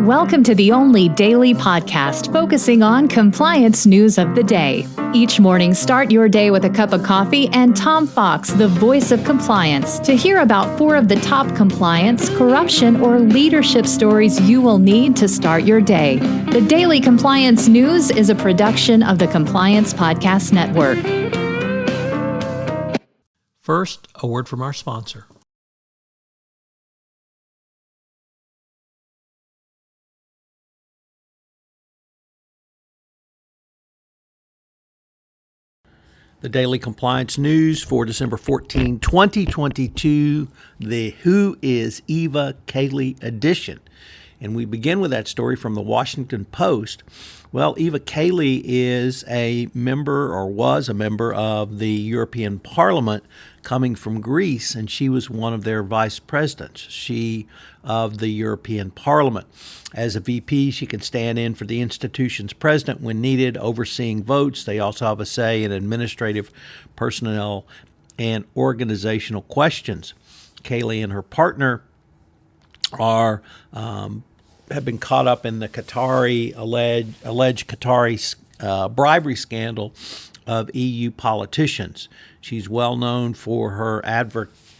Welcome to the only daily podcast focusing on compliance news of the day. Each morning, start your day with a cup of coffee and Tom Fox, the voice of compliance, to hear about 4 of the top compliance, corruption, or leadership stories you will need to start your day. The Daily Compliance News is a production of the Compliance Podcast Network. First, a word from our sponsor. The Daily Compliance News for December 14, 2022, the Who is Eva Kaili edition. And we begin with that story from the Washington Post. Well, Eva Kaili is a member, or was a member, of the European Parliament coming from Greece, and she was one of their vice presidents, of the European Parliament. As a VP, she can stand in for the institution's president when needed, overseeing votes. They also have a say in administrative, personnel, and organizational questions. Kaili and her partner have been caught up in the alleged Qatari bribery scandal of EU politicians. She's well known for her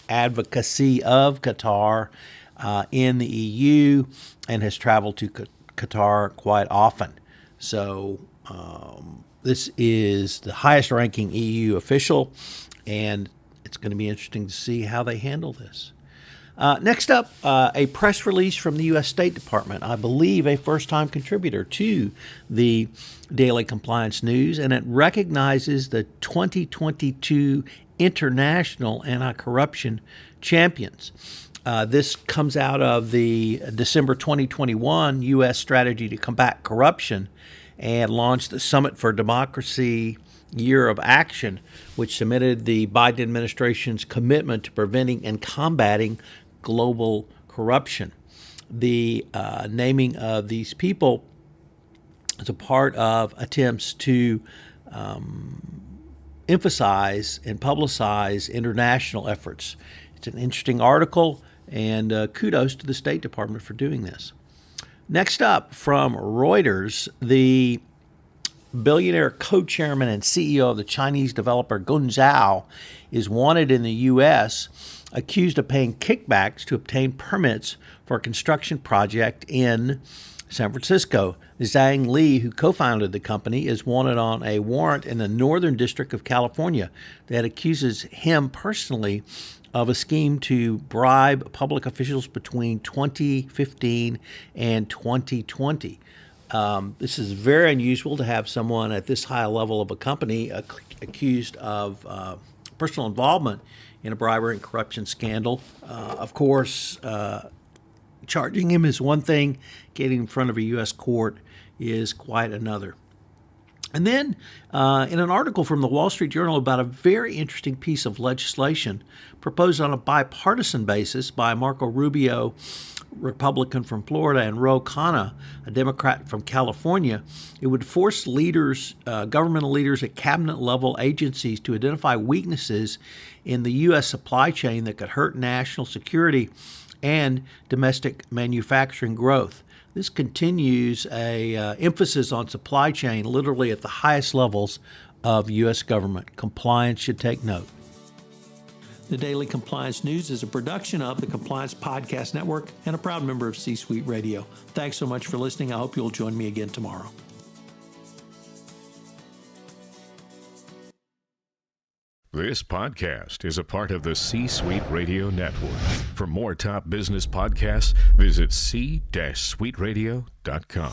advocacy of Qatar in the EU and has traveled to Qatar quite often. So this is the highest ranking EU official, and it's going to be interesting to see how they handle this. Next up, a press release from the U.S. State Department, I believe a first-time contributor to the Daily Compliance News, and it recognizes the 2022 International Anti-Corruption Champions. This comes out of the December 2021 U.S. Strategy to Combat Corruption and launched the Summit for Democracy Year of Action, which submitted the Biden administration's commitment to preventing and combating global corruption. The naming of these people is a part of attempts to emphasize and publicize international efforts. It's an interesting article, and kudos to the State Department for doing this. Next up, from Reuters, the billionaire co-chairman and CEO of the Chinese developer Guangzhou is wanted in the U.S., accused of paying kickbacks to obtain permits for a construction project in San Francisco. Zhang Li, who co-founded the company, is wanted on a warrant in the Northern District of California that accuses him personally of a scheme to bribe public officials between 2015 and 2020. This is very unusual to have someone at this high level of a company accused of personal involvement in a bribery and corruption scandal. Of course, charging him is one thing, getting in front of a U.S. court is quite another. And then in an article from the Wall Street Journal about a very interesting piece of legislation proposed on a bipartisan basis by Marco Rubio, Republican from Florida, and Ro Khanna, a Democrat from California, it would force governmental leaders at cabinet-level agencies to identify weaknesses in the U.S. supply chain that could hurt national security and domestic manufacturing growth. This continues a emphasis on supply chain literally at the highest levels of U.S. government. Compliance should take note. The Daily Compliance News is a production of the Compliance Podcast Network and a proud member of C-Suite Radio. Thanks so much for listening. I hope you'll join me again tomorrow. This podcast is a part of the C-Suite Radio Network. For more top business podcasts, visit c-suiteradio.com.